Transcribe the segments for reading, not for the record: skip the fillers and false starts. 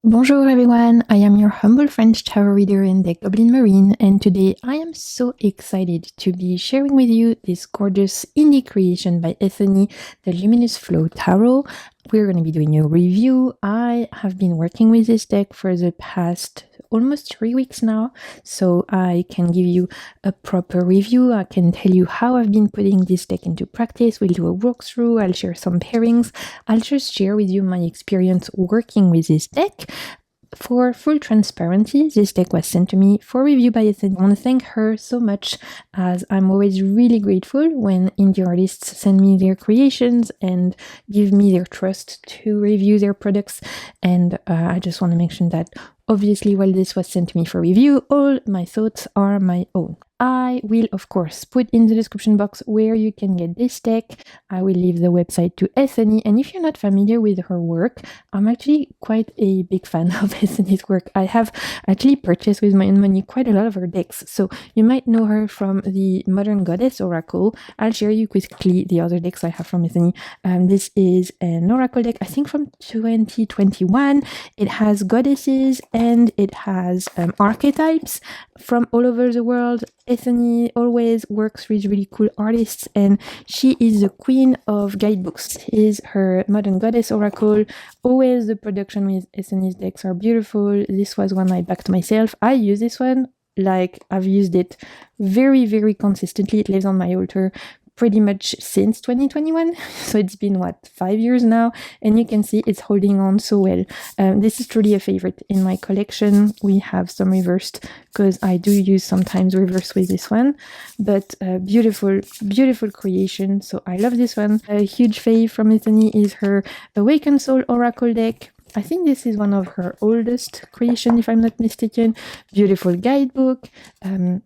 Bonjour everyone, I am your humble French tarot reader in the Goblin Marine, and today I am so excited to be sharing with you this gorgeous indie creation by Ethony, the Luminous Flow Tarot. We're going to be doing a review. I have been working with this deck for the past almost 3 weeks now, so I can give you a proper review. I can tell you how I've been putting this deck into practice. We'll do a walkthrough, I'll share some pairings, I'll just share with you my experience working with this deck. For full transparency, this deck was sent to me for review by Ethony. I want to thank her so much, as I'm always really grateful when indie artists send me their creations and give me their trust to review their products. And I just want to mention that obviously, while this was sent to me for review, all my thoughts are my own. I will, of course, put in the description box where you can get this deck. I will leave the website to Ethony, and if you're not familiar with her work, I'm actually quite a big fan of Ethony's work. I have actually purchased with my own money quite a lot of her decks, so you might know her from the Modern Goddess Oracle. I'll share you quickly the other decks I have from Ethony. This is an Oracle deck, I think from 2021. It has goddesses and it has archetypes from all over the world. Ethony always works with really cool artists, and she is the queen of guidebooks. Is her Modern Goddess Oracle. Always the production with Ethony's decks are beautiful. This was one I backed myself. I use this one, like I've used it very, very consistently. It lives on my altar pretty much since 2021, so it's been 5 years now, and you can see it's holding on so well. This is truly a favorite in my collection. We have some reversed because I do use sometimes reverse with this one, but beautiful creation, so I love this one. A huge fave from Ethony is her Awakened Soul Oracle deck. I think this is one of her oldest creation, if I'm not mistaken. Beautiful guidebook.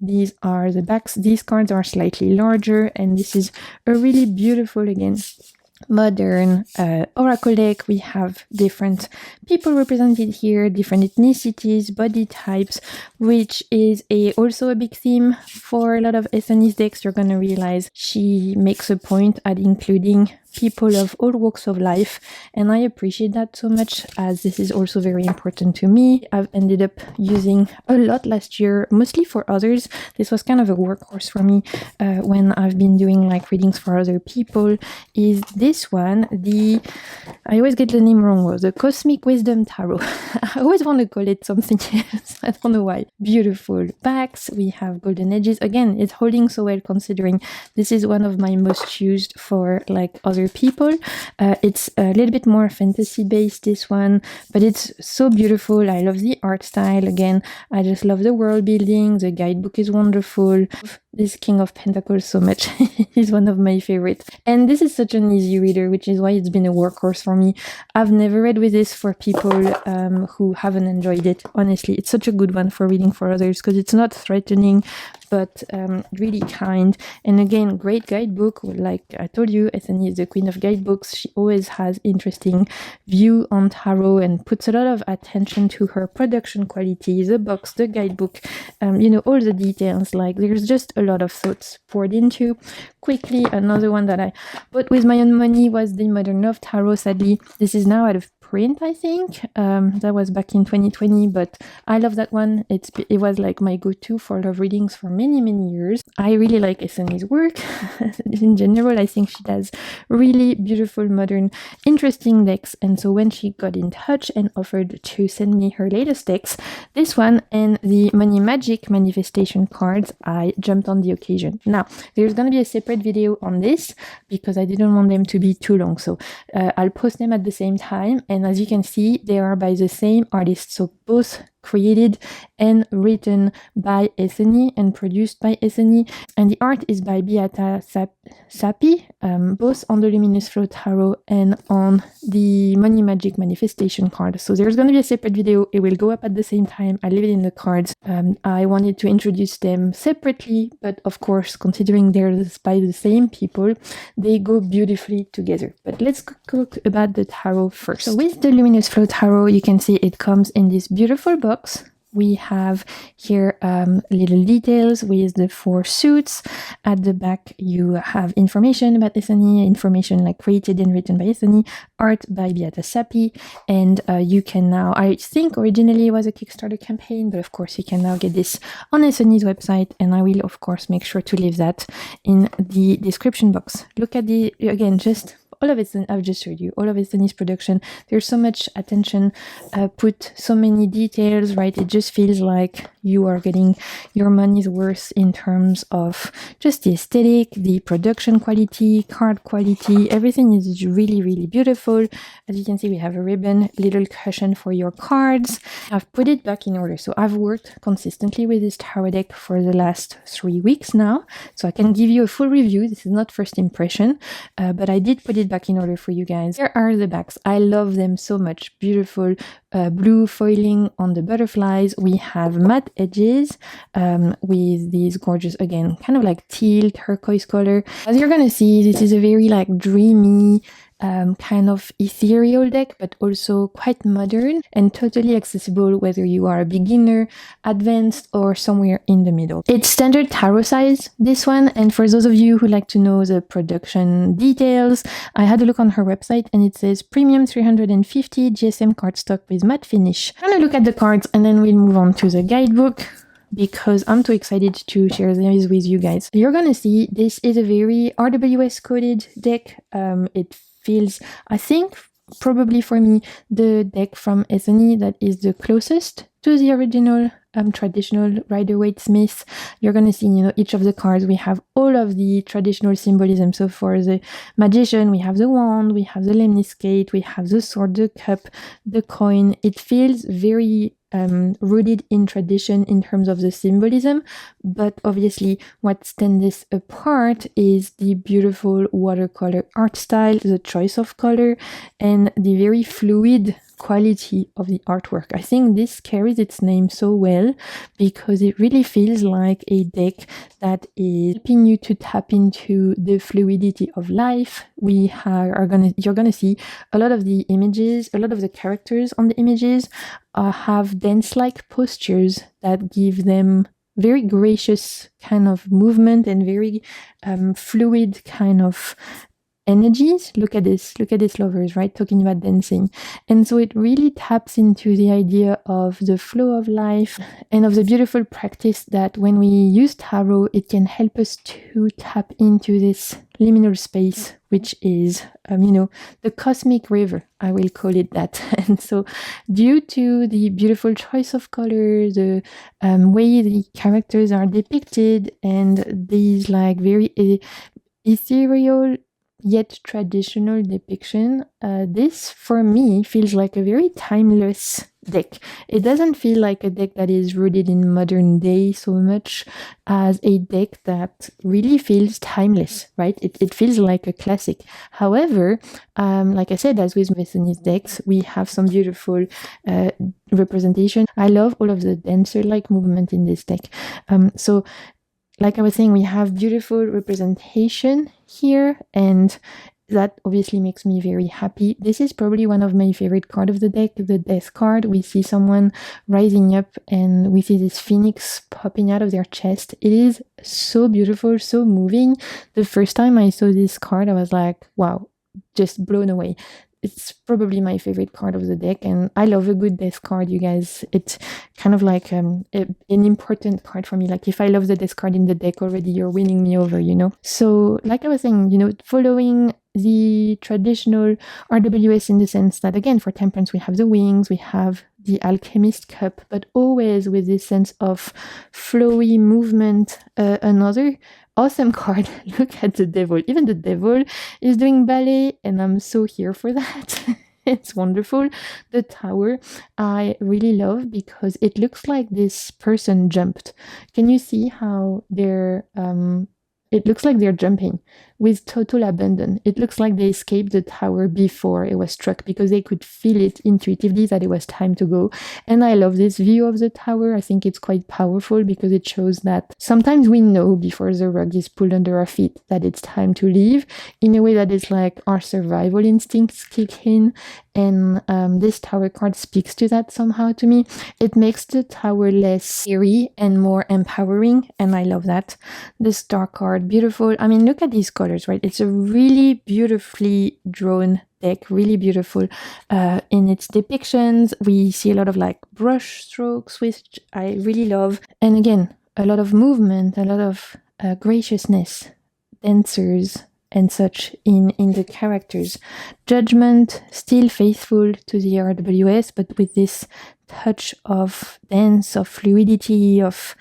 These are the backs. These cards are slightly larger, and this is a really beautiful, again, modern oracle deck. We have different people represented here, different ethnicities, body types, which is also a big theme for a lot of Ethony's decks. You're going to realize she makes a point at including people of all walks of life, and I appreciate that so much, as this is also very important to me. I've ended up using a lot last year, mostly for others. This was kind of a workhorse for me when I've been doing like readings for other people. Is this one, I always get the name wrong, the Cosmic Wisdom Tarot. I always want to call it something else. I don't know why. Beautiful backs. We have golden edges. Again, it's holding so well, considering this is one of my most used for like other people. It's a little bit more fantasy based, this one, but it's so beautiful. I love the art style. Again, I just love the world building. The guidebook is wonderful. This King of Pentacles so much. He's one of my favorites, and this is such an easy reader, which is why it's been a workhorse for me. I've never read with this for people who haven't enjoyed it. Honestly, it's such a good one for reading for others, because it's not threatening, but really kind. And again, great guidebook. Like I told you, Ethony is the queen of guidebooks. She always has interesting view on tarot and puts a lot of attention to her production quality, the box, the guidebook, all the details. Like there's just a lot of thoughts poured into. Quickly, another one that I bought with my own money was the Modern Love Tarot. Sadly, this is now out of print, I think. That was back in 2020, but I love that one. It was like my go-to for love readings for many years. I really like Ethony's work. In general, I think she does really beautiful, modern, interesting decks, and so when she got in touch and offered to send me her latest decks, this one and the Money Magic manifestation cards, I jumped on the occasion. Now, there's going to be a separate video on this because I didn't want them to be too long, so I'll post them at the same time. And as you can see, they are by the same artist, so both created and written by Ethony and produced by Ethony, and the art is by Beata Sapi, both on the Luminous Flow Tarot and on the Money Magic manifestation card. So there's going to be a separate video. It will go up at the same time. I leave it in the cards. I wanted to introduce them separately, but of course, considering they're by the same people, they go beautifully together. But let's talk about the tarot first. So with the Luminous Flow Tarot, you can see it comes in this beautiful box We have here little details with the 4 suits. At the back, you have information about Ethony, information like created and written by Ethony, art by Beata Sapi, and you can now, I think originally it was a Kickstarter campaign, but of course you can now get this on Ethony's website, and I will of course make sure to leave that in the description box. Look at the, again, just all of it, I've just showed you, all of Ethony's production. There's so much attention put, so many details, right? It just feels like you are getting your money's worth in terms of just the aesthetic, the production quality, card quality. Everything is really, really beautiful. As you can see, we have a ribbon, little cushion for your cards. I've put it back in order. So I've worked consistently with this tarot deck for the last 3 weeks now. So I can give you a full review. This is not first impression, but I did put it back in order for you guys. Here are the backs. I love them so much. Beautiful blue foiling on the butterflies. We have matte edges with these gorgeous, again, kind of like teal turquoise color. As you're gonna see, this is a very like dreamy, kind of ethereal deck, but also quite modern and totally accessible whether you are a beginner, advanced, or somewhere in the middle. It's standard tarot size, this one, and for those of you who like to know the production details, I had a look on her website and it says premium 350 GSM cardstock with matte finish. I'm gonna look at the cards and then we'll move on to the guidebook, because I'm too excited to share these with you guys. You're gonna see this is a very RWS coded deck. It feels, I think, probably for me, the deck from Ethony that is the closest to the original traditional Rider-Waite-Smith. You're going to see, each of the cards, we have all of the traditional symbolism. So for the Magician, we have the wand, we have the lemniscate, we have the sword, the cup, the coin. It feels very rooted in tradition in terms of the symbolism, but obviously what stands this apart is the beautiful watercolor art style, the choice of color, and the very fluid quality of the artwork. I think this carries its name so well because it really feels like a deck that is helping you to tap into the fluidity of life. You're gonna see a lot of the images, a lot of the characters on the images have dance-like postures that give them very gracious kind of movement and very fluid kind of energies. Look at this, lovers, right? Talking about dancing. And so it really taps into the idea of the flow of life and of the beautiful practice that when we use tarot, it can help us to tap into this liminal space, which is, the cosmic river, I will call it that. And so due to the beautiful choice of color, the way the characters are depicted, and these like very ethereal yet traditional depiction, this for me feels like a very timeless deck. It doesn't feel like a deck that is rooted in modern day so much as a deck that really feels timeless, right? It feels like a classic. However, like I said, as with Ethony's decks, we have some beautiful representation. I love all of the dancer-like movement in this deck. So like I was saying, we have beautiful representation here, and that obviously makes me very happy. This is probably one of my favorite cards of the deck, the Death card. We see someone rising up and we see this phoenix popping out of their chest. It is so beautiful, so moving. The first time I saw this card, I was like, wow, just blown away. It's probably my favorite card of the deck, and I love a good death card, you guys. It's kind of like an important card for me. Like if I love the death card in the deck already, you're winning me over, So like I was saying, following the traditional RWS in the sense that, again, for Temperance, we have the wings, we have the Alchemist cup, but always with this sense of flowy movement. Another awesome card. Look at the devil. Even the devil is doing ballet, and I'm so here for that. It's wonderful. The tower I really love because it looks like this person jumped. Can you see how they're it looks like they're jumping with total abandon. It looks like they escaped the tower before it was struck because they could feel it intuitively that it was time to go. And I love this view of the tower. I think it's quite powerful because it shows that sometimes we know before the rug is pulled under our feet that it's time to leave, in a way that it's like our survival instincts kick in. And this tower card speaks to that somehow to me. It makes the tower less scary and more empowering, and I love that. The star card, beautiful. I mean, look at these colors, right? It's a really beautifully drawn deck, really beautiful in its depictions. We see a lot of like brush strokes, which I really love. And again, a lot of movement, a lot of graciousness, dancers, and such in the characters. Judgment, still faithful to the RWS, but with this touch of dance, of fluidity, of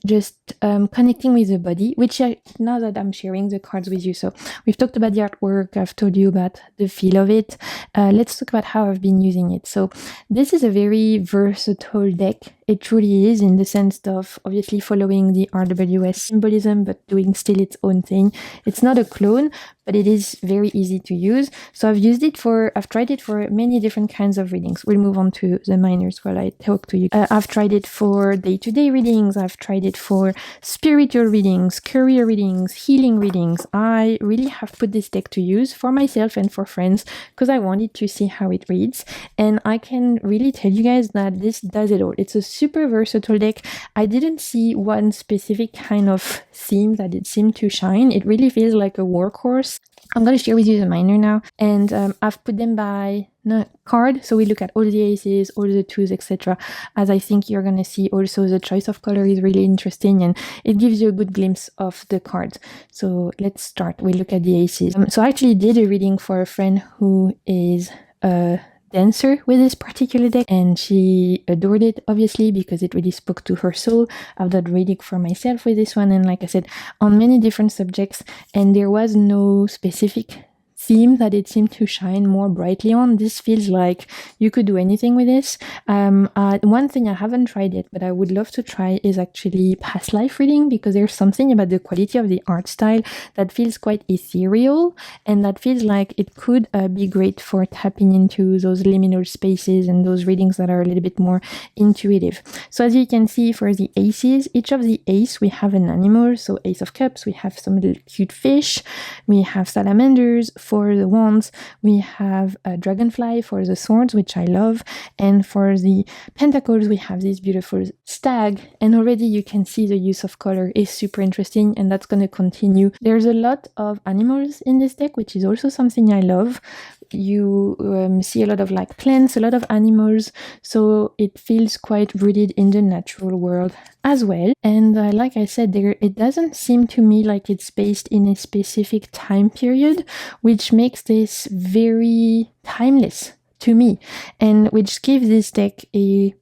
just connecting with the body, which now that I'm sharing the cards with you. So we've talked about the artwork, I've told you about the feel of it. Let's talk about how I've been using it. So this is a very versatile deck. It truly is, in the sense of obviously following the RWS symbolism, but doing still its own thing. It's not a clone, but it is very easy to use. So I've tried it for many different kinds of readings. We'll move on to the minors while I talk to you. I've tried it for day-to-day readings. I've tried it for spiritual readings, career readings, healing readings. I really have put this deck to use for myself and for friends because I wanted to see how it reads. And I can really tell you guys that this does it all. It's a super versatile deck. I didn't see one specific kind of theme that it seemed to shine. It really feels like a workhorse. I'm going to share with you the minor now, and I've put them by card, so we look at all the aces, all the twos, etc. As I think you're going to see also the choice of color is really interesting, and it gives you a good glimpse of the cards. So let's start. We look at the aces. So I actually did a reading for a friend who is a dancer with this particular deck, and she adored it, obviously, because it really spoke to her soul. I've done reading for myself with this one, and like I said, on many different subjects, and there was no specific theme that it seemed to shine more brightly on. This feels like you could do anything with this. One thing I haven't tried yet, but I would love to try, is actually past life reading, because there's something about the quality of the art style that feels quite ethereal, and that feels like it could be great for tapping into those liminal spaces and those readings that are a little bit more intuitive. So as you can see, for the aces, each of the ace, we have an animal. So Ace of Cups, we have some little cute fish, we have salamanders. For the wands, we have a dragonfly. For the swords, which I love, and for the pentacles, we have this beautiful stag. And already you can see the use of color is super interesting, and that's going to continue. There's a lot of animals in this deck, which is also something I love. You see a lot of like plants, a lot of animals, so it feels quite rooted in the natural world as well. And like I said, it doesn't seem to me like it's based in a specific time period, which makes this very timeless to me, and which gives this deck a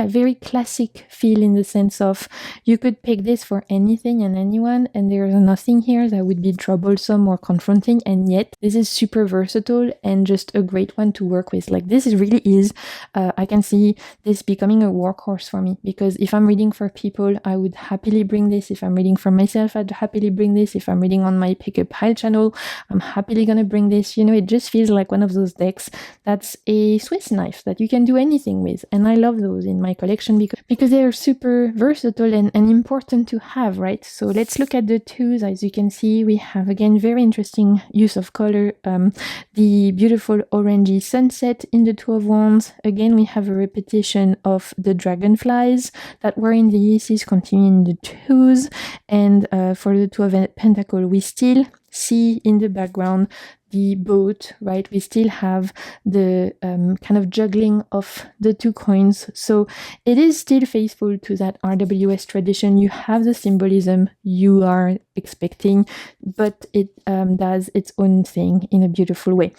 very classic feel, in the sense of you could pick this for anything and anyone, and there's nothing here that would be troublesome or confronting, and yet this is super versatile and just a great one to work with. Like, this really is, I can see this becoming a workhorse for me, because if I'm reading for people, I would happily bring this. If I'm reading for myself, I'd happily bring this. If I'm reading on my Pick a Pile channel, I'm happily gonna bring this. You know, it just feels like one of those decks that's a Swiss knife that you can do anything with, and I love those in my collection because they are super versatile and important to have, right? So let's look at the twos. As you can see, we have again very interesting use of color. The beautiful orangey sunset in the Two of Wands. Again, we have a repetition of the dragonflies that were in the aces, continuing the twos. And for the Two of Pentacles, we still see in the background the boat, right? We still have the kind of juggling of the two coins. So it is still faithful to that RWS tradition. You have the symbolism you are expecting, but it does its own thing in a beautiful way.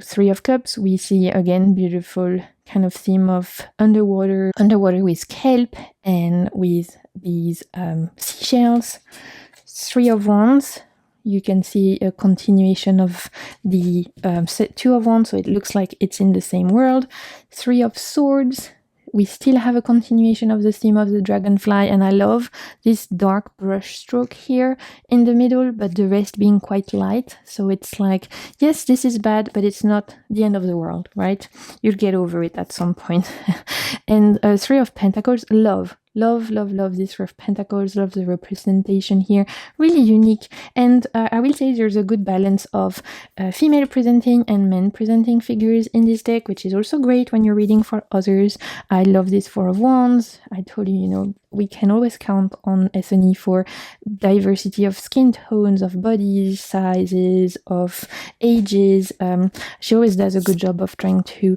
Three of Cups, we see again beautiful kind of theme of underwater with kelp and with these seashells. Three of Wands, you can see a continuation of the Two of Wands, so it looks like it's in the same world. Three of Swords, we still have a continuation of the theme of the dragonfly, and I love this dark brush stroke here in the middle, but the rest being quite light. So it's like, yes, this is bad, but it's not the end of the world, right? You'll get over it at some point. And Three of Pentacles, love this Three of Pentacles, love the representation here, really unique. And I will say there's a good balance of female presenting and men presenting figures in this deck, which is also great when you're reading for others. I love this Four of Wands. I told you, you know, we can always count on Ethony for diversity of skin tones, of bodies, sizes, of ages. She always does a good job of trying to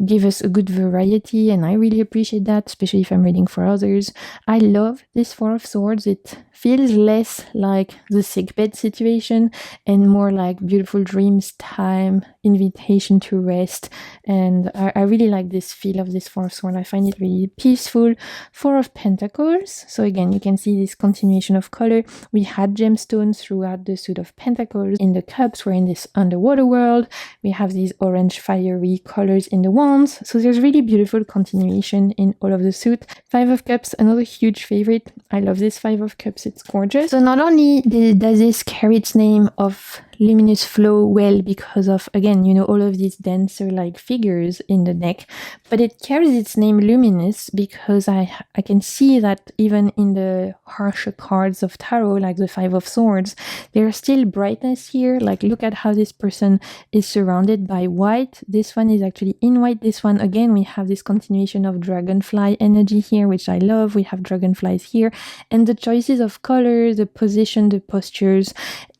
give us a good variety, and I really appreciate that, especially if I'm reading for others. I love this Four of Swords. It feels less like the sickbed situation and more like beautiful dreams time, invitation to rest. And I really like this feel of this Four of Swords. I find it really peaceful. Four of Pentacles. So again, you can see this continuation of color. We had gemstones throughout the suit of Pentacles. In the cups, we're in this underwater world. We have these orange fiery colors in the wands. So there's really beautiful continuation in all of the suit. Five of Cups, another huge favorite. I love this Five of Cups. It's gorgeous. So not only does this carry its name of Luminous Flow well because of, again, you know, all of these dancer-like figures in the deck, but it carries its name Luminous because I can see that even in the harsher cards of tarot, like the Five of Swords, there's still brightness here. Like, look at how this person is surrounded by white. This one is actually in white. This one, again, we have this continuation of dragonfly energy here, which I love. We have dragonflies here, and the choices of color, the position, the postures,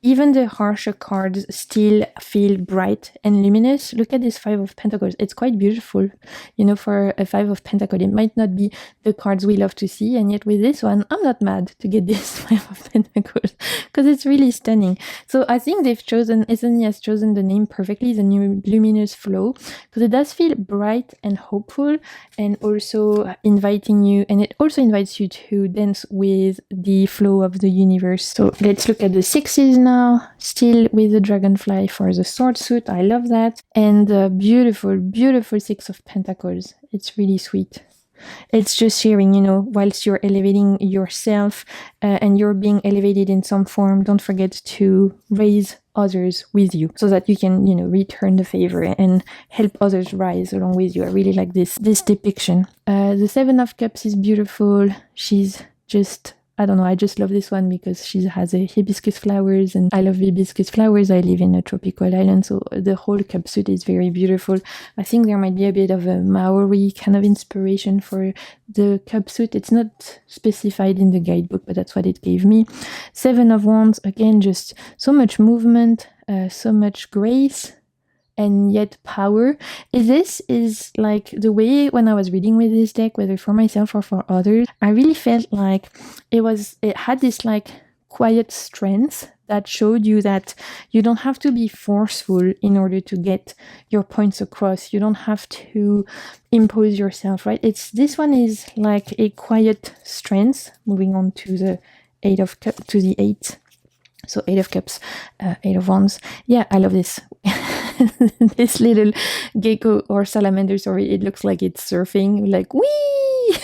even the harsher cards still feel bright and luminous. Look at this Five of Pentacles. It's quite beautiful. You know, for a Five of Pentacles, it might not be the cards we love to see, and yet with this one, I'm not mad to get this Five of Pentacles because it's really stunning. So I think Ethony has chosen the name perfectly, the new Luminous Flow, because it does feel bright and hopeful, and also inviting you, and it also invites you to dance with the flow of the universe. So let's look at the sixes now. Still with the dragonfly for the sword suit. I love that. And the beautiful, beautiful Six of Pentacles. It's really sweet. It's just sharing, you know, whilst you're elevating yourself and you're being elevated in some form, don't forget to raise others with you so that you can, you know, return the favor and help others rise along with you. I really like this depiction. The Seven of Cups is beautiful. She's just, I don't know, I just love this one because she has a hibiscus flowers, and I love hibiscus flowers. I live in a tropical island, so the whole cup suit is very beautiful. I think there might be a bit of a Maori kind of inspiration for the cup suit. It's not specified in the guidebook, but that's what it gave me. Seven of Wands, again, just so much movement, so much grace, and yet power. This is like the way when I was reading with this deck, whether for myself or for others, I really felt like it had this like quiet strength that showed you that you don't have to be forceful in order to get your points across. You don't have to impose yourself, right? This one is like a quiet strength. Moving on to the Eight of Cups, to the Eight. So Eight of Cups, Eight of Wands. Yeah, I love this. This little gecko or salamander, sorry, it looks like it's surfing, like, whee!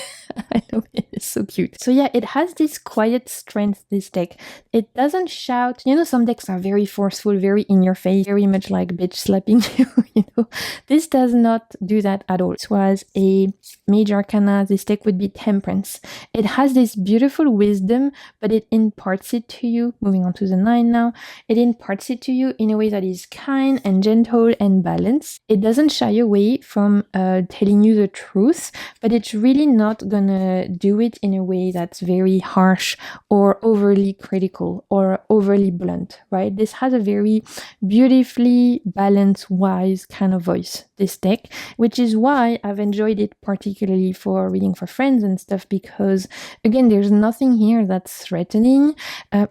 I love it. It's so cute. So yeah, it has this quiet strength, this deck. It doesn't shout. You know, some decks are very forceful, very in your face, very much like bitch slapping you, you know. This does not do that at all. This was a major arcana. This deck would be Temperance. It has this beautiful wisdom, but it imparts it to you. Moving on to the 9 now. It imparts it to you in a way that is kind and gentle and balanced. It doesn't shy away from telling you the truth, but it's really not gonna do it in a way that's very harsh or overly critical or overly blunt, right? This has a very beautifully balanced, wise kind of voice, this deck, which is why I've enjoyed it particularly for reading for friends and stuff, because again, there's nothing here that's threatening.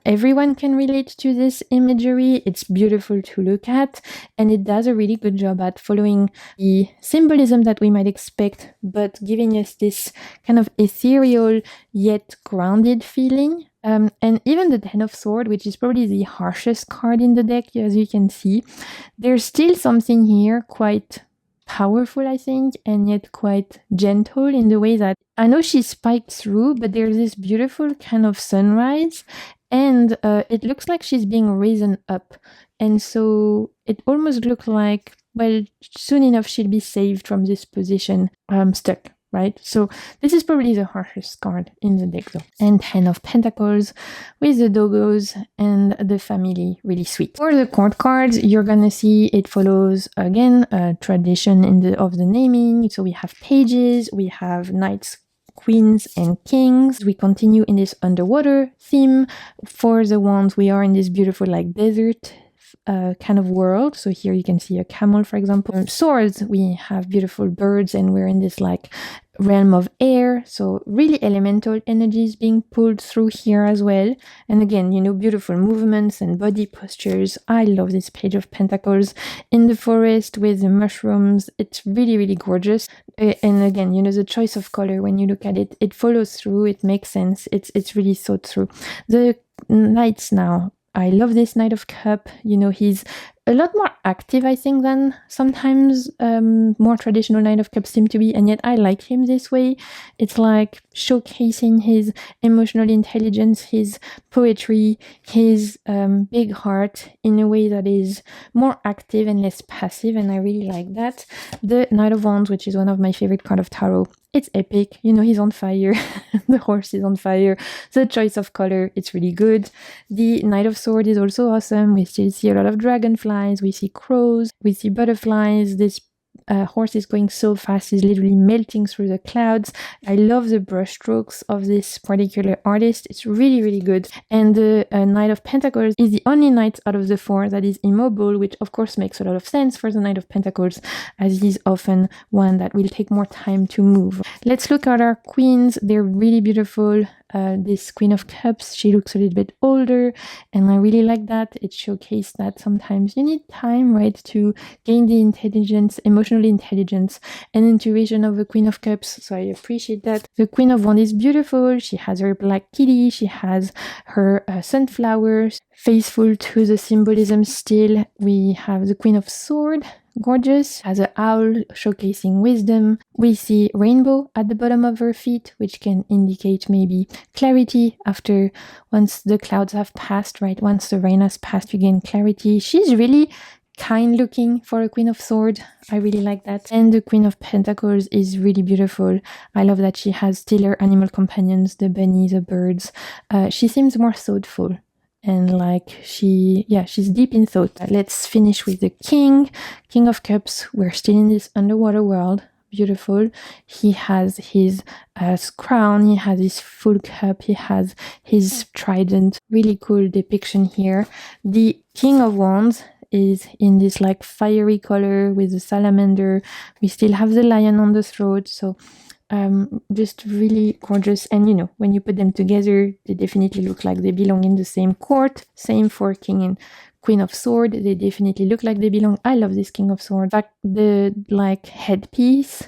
Everyone can relate to this imagery. It's beautiful to look at, and it does a really good job at following the symbolism that we might expect, but giving us this kind of ethereal yet grounded feeling. And even the Ten of Swords, which is probably the harshest card in the deck, as you can see, there's still something here quite powerful, I think, and yet quite gentle in the way that I know she spiked through, but there's this beautiful kind of sunrise, and it looks like she's being risen up. And so it almost looks like, well, soon enough she'll be saved from this position, stuck. Right? So this is probably the harshest card in the deck though. And 10 of Pentacles with the doggos and the family, really sweet. For the court cards, you're gonna see it follows again a tradition of the naming. So we have pages, we have knights, queens and kings. We continue in this underwater theme. For the wands, we are in this beautiful like desert kind of world. So here you can see a camel, for example. Swords, we have beautiful birds, and we're in this like realm of air. So really elemental energies being pulled through here as well. And again, you know, beautiful movements and body postures. I love this page of Pentacles in the forest with the mushrooms. It's really, really gorgeous. And again, you know, the choice of color, when you look at it, it follows through, it makes sense. It's really thought through. The knights now, I love this Knight of Cup. You know, he's a lot more active, I think, than sometimes more traditional Knight of Cups seem to be, and yet I like him this way. It's like showcasing his emotional intelligence, his poetry, his big heart in a way that is more active and less passive, and I really like that. The Knight of Wands, which is one of my favorite cards of tarot, it's epic. You know, he's on fire. The horse is on fire. The choice of color, it's really good. The Knight of Swords is also awesome. We still see a lot of dragonflies. We see crows. We see butterflies. This horse is going so fast, he's literally melting through the clouds. I love the brush strokes of this particular artist. It's really, really good. And the Knight of Pentacles is the only knight out of the four that is immobile, which of course makes a lot of sense for the Knight of Pentacles, as he's often one that will take more time to move. Let's look at our queens. They're really beautiful. This Queen of Cups, she looks a little bit older, and I really like that. It showcased that sometimes you need time, right, to gain the intelligence, emotional intelligence and intuition of the Queen of Cups, so I appreciate that. The Queen of Wands is beautiful. She has her black kitty, she has her sunflowers, faithful to the symbolism still. We have the Queen of Swords, gorgeous, has an owl showcasing wisdom. We see rainbow at the bottom of her feet, which can indicate maybe clarity after once the clouds have passed, right? Once the rain has passed, you gain clarity. She's really kind looking for a Queen of Swords. I really like that. And the Queen of Pentacles is really beautiful. I love that she has still her animal companions, the bunny, the birds. She seems more thoughtful. And like she's deep in thought. Let's finish with the King of Cups. We're still in this underwater world. Beautiful. He has his crown, he has his full cup, he has his trident. Really cool depiction here. The King of Wands is in this like fiery color with the salamander. We still have the lion on the throat, so just really gorgeous. And you know, when you put them together, they definitely look like they belong in the same court. Same for King and Queen of Swords, they definitely look like they belong. I love this King of Swords. In fact, the like headpiece,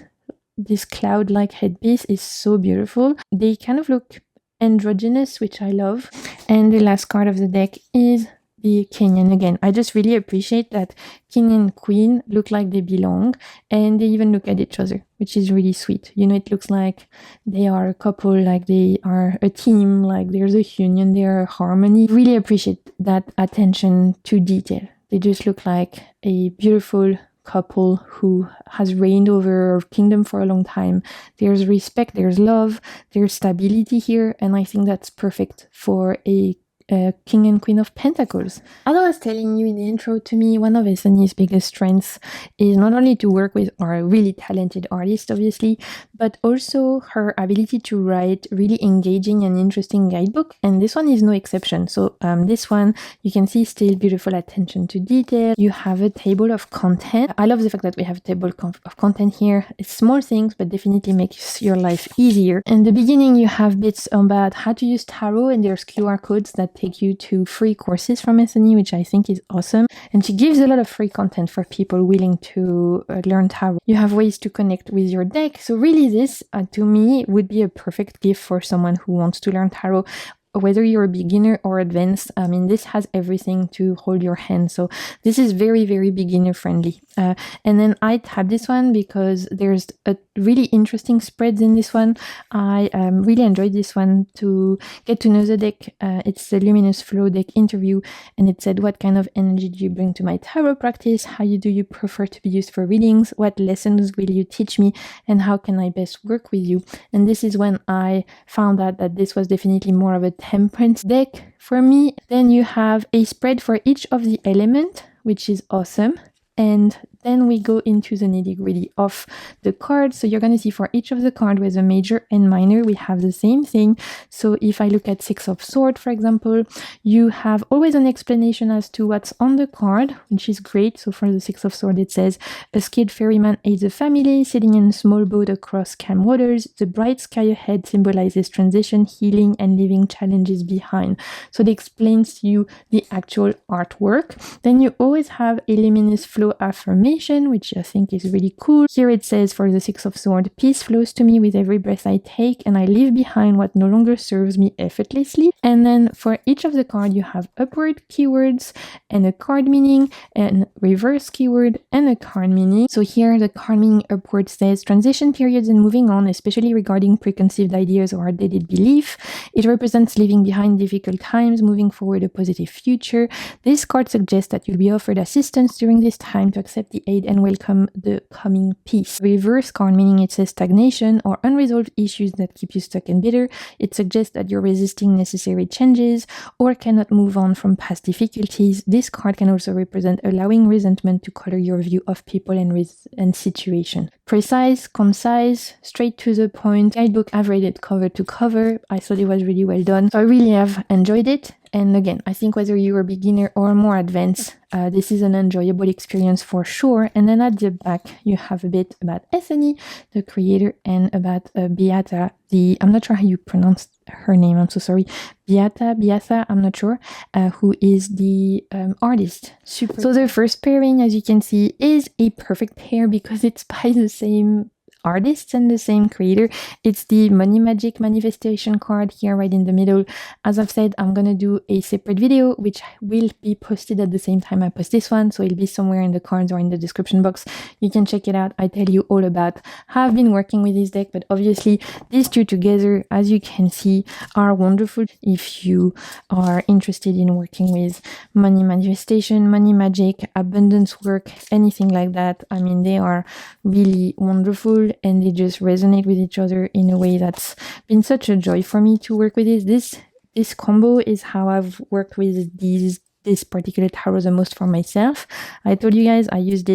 this cloud-like headpiece is so beautiful. They kind of look androgynous, which I love. And the last card of the deck is the King. And again, I just really appreciate that King and Queen look like they belong, and they even look at each other, which is really sweet. You know, it looks like they are a couple, like they are a team, like there's a union, there are harmony. Really appreciate that attention to detail. They just look like a beautiful couple who has reigned over our kingdom for a long time. There's respect, there's love, there's stability here, and I think that's perfect for a King and Queen of Pentacles. As I was telling you in the intro, to me, one of Ethony's biggest strengths is not only to work with our really talented artists, obviously, but also her ability to write really engaging and interesting guidebook, and this one is no exception. So this one, you can see still beautiful attention to detail. You have a table of content. I love the fact that we have a table of content here. It's small things, but definitely makes your life easier. In the beginning, you have bits about how to use tarot, and there's QR codes that take you to free courses from Ethony, which I think is awesome. And she gives a lot of free content for people willing to learn tarot. You have ways to connect with your deck. So really this, to me, would be a perfect gift for someone who wants to learn tarot. whether you're a beginner or advanced, I mean, this has everything to hold your hand. So this is very, very beginner friendly. And then I tabbed this one because there's a really interesting spreads in this one. I really enjoyed this one to get to know the deck. It's the Luminous Flow deck interview, and it said, what kind of energy do you bring to my tarot practice? How do you prefer to be used for readings? What lessons will you teach me? And how can I best work with you? And this is when I found out that this was definitely more of a temperance deck for me. Then you have a spread for each of the element, which is awesome. And then we go into the nitty-gritty of the cards. So you're going to see for each of the cards with a major and minor, we have the same thing. So if I look at Six of Swords, for example, you have always an explanation as to what's on the card, which is great. So for the Six of Swords, it says, a skilled ferryman aids a family sitting in a small boat across calm waters. The bright sky ahead symbolizes transition, healing, and leaving challenges behind. So it explains to you the actual artwork. Then you always have a Luminous Flow affirmation, which I think is really cool. Here it says for the Six of Swords, peace flows to me with every breath I take, and I leave behind what no longer serves me effortlessly. And then for each of the cards, you have upward keywords and a card meaning, and reverse keyword and a card meaning. So here the card meaning upward says transition periods and moving on, especially regarding preconceived ideas or outdated belief. It represents leaving behind difficult times, moving forward a positive future. This card suggests that you'll be offered assistance during this time to accept the aid and welcome the coming peace. Reverse card meaning it says stagnation or unresolved issues that keep you stuck and bitter. It suggests that you're resisting necessary changes or cannot move on from past difficulties. This card can also represent allowing resentment to color your view of people and situation. Precise, concise, straight to the point. Guidebook, I've read it cover to cover. I thought it was really well done. So I really have enjoyed it. And again, I think whether you're a beginner or more advanced, this is an enjoyable experience for sure. And then at the back, you have a bit about Ethony, the creator, and about Beata, I'm not sure how you pronounce her name, I'm so sorry. Beata, I'm not sure, who is the artist. Super. So the first pairing, as you can see, is a perfect pair because it's by the same artists and the same creator. It's the Money Magic manifestation card here right in the middle. As I've said, I'm gonna do a separate video which will be posted at the same time I post this one, so it'll be somewhere in the cards or in the description box. You can check it out. I tell you all about how I've been working with this deck, but obviously these two together, as you can see, are wonderful if you are interested in working with money manifestation, money magic, abundance work, anything like that. I mean, they are really wonderful and they just resonate with each other in a way that's been such a joy for me to work with this. This combo is how I've worked with this particular tarot the most for myself. I told you guys I used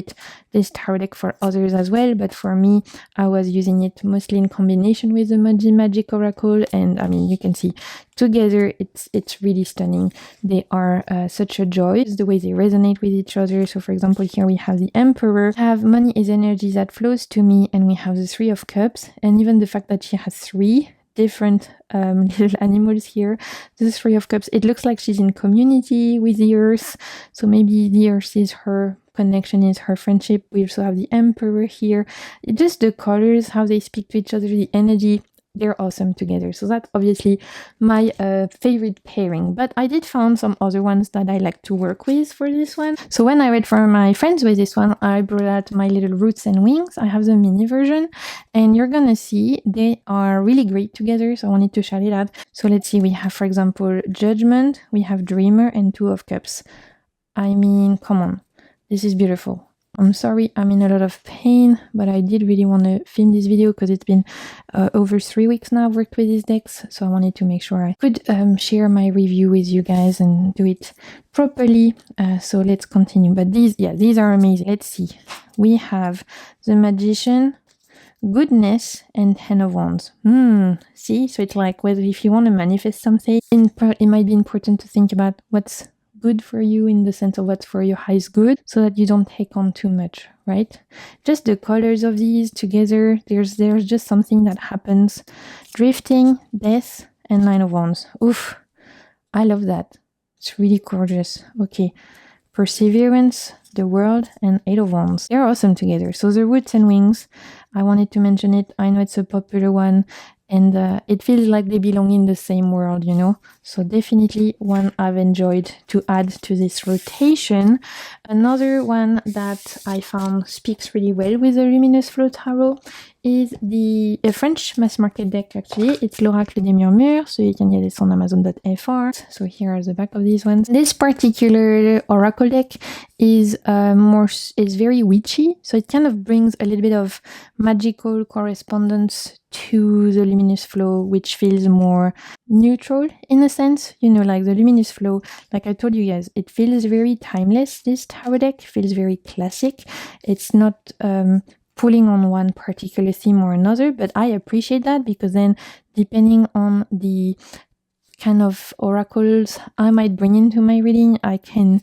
this tarot deck for others as well, but for me, I was using it mostly in combination with the Money Magic Oracle, and I mean, you can see together it's really stunning. They are such a joy. It's the way they resonate with each other. So for example, here we have the Emperor, we have money is energy that flows to me, and we have the Three of Cups, and even the fact that she has three different little animals here. The Three of Cups, it looks like she's in community with the earth, so maybe the earth is her connection, is her friendship. We also have the Emperor here. Just the colors, how they speak to each other, the energy, they're awesome together. So that's obviously my favorite pairing, but I did find some other ones that I like to work with for this one. So when I read for my friends with this one, I brought out my little Roots and Wings. I have the mini version, and you're gonna see they are really great together, so I wanted to shout it out. So let's see, we have, for example, Judgment, we have Dreamer, and Two of Cups. I mean, come on, this is beautiful. I'm sorry, I'm in a lot of pain, but I did really want to film this video because it's been over 3 weeks now I've worked with these decks, so I wanted to make sure I could share my review with you guys and do it properly. So let's continue. But these are amazing. Let's see. We have the Magician, Goodness, and Ten of Wands. See, so it's like whether if you want to manifest something, it might be important to think about what's good for you in the sense of what's for your highest good, so that you don't take on too much, right? Just the colors of these together, there's just something that happens. Drifting, Death, and Nine of Wands. Oof, I love that. It's really gorgeous. Okay, Perseverance, the World, and Eight of Wands. They're awesome together. So the Roots and Wings, I wanted to mention it. I know it's a popular one, and it feels like they belong in the same world, you know. So definitely one I've enjoyed to add to this rotation. Another one that I found speaks really well with the Luminous Flow Tarot is a French mass market deck. Actually, it's l'Oracle des Murmures, so you can get it on Amazon.fr. So here are the back of these ones. This particular oracle deck is very witchy, so it kind of brings a little bit of magical correspondence to the Luminous Flow, which feels more neutral in a sense. You know, like the Luminous Flow, like I told you guys, it feels very timeless. This tarot deck feels very classic. It's not pulling on one particular theme or another, but I appreciate that, because then depending on the kind of oracles I might bring into my reading, I can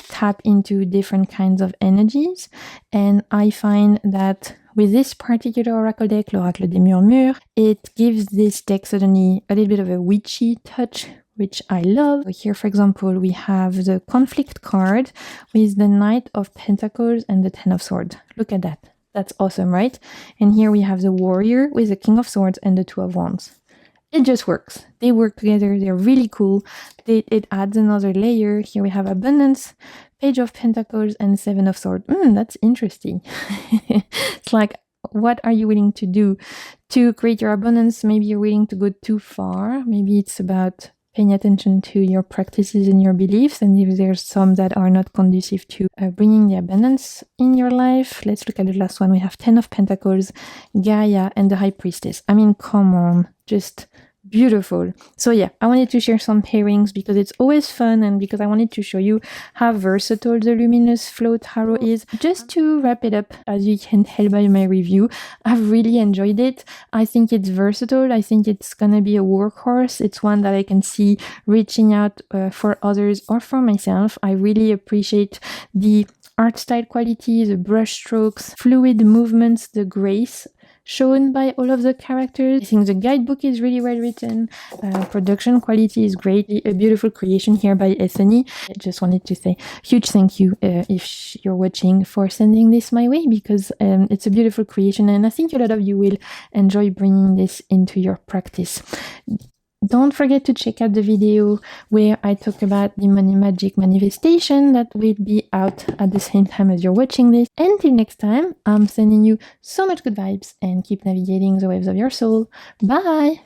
tap into different kinds of energies. And I find that with this particular oracle deck, l'Oracle des Murmures, it gives this deck suddenly a little bit of a witchy touch, which I love. Here, for example, we have the conflict card with the Knight of Pentacles and the Ten of Swords. Look at that. That's awesome, right? And here we have the Warrior with the King of Swords and the Two of Wands. It just works. They work together. They're really cool. It adds another layer. Here we have Abundance, Page of Pentacles, and Seven of Swords. That's interesting. It's like, what are you willing to do to create your abundance? Maybe you're willing to go too far. Maybe it's about paying attention to your practices and your beliefs, and if there's some that are not conducive to bringing the abundance in your life. Let's look at the last one. We have 10 of Pentacles, Gaia, and the High Priestess. I mean, come on, just beautiful. So yeah, I wanted to share some pairings because it's always fun, and because I wanted to show you how versatile the Luminous Flow Tarot is. Just to wrap it up, as you can tell by my review, I've really enjoyed it. I think it's versatile. I think it's gonna be a workhorse. It's one that I can see reaching out for others or for myself. I really appreciate the art style quality, the brush strokes, fluid movements, the grace shown by all of the characters. I think the guidebook is really well written. Production quality is great. A beautiful creation here by Ethony. I just wanted to say huge thank you if you're watching for sending this my way, because it's a beautiful creation, and I think a lot of you will enjoy bringing this into your practice. Don't forget to check out the video where I talk about the money magic manifestation that will be out at the same time as you're watching this. Until next time, I'm sending you so much good vibes, and keep navigating the waves of your soul. Bye!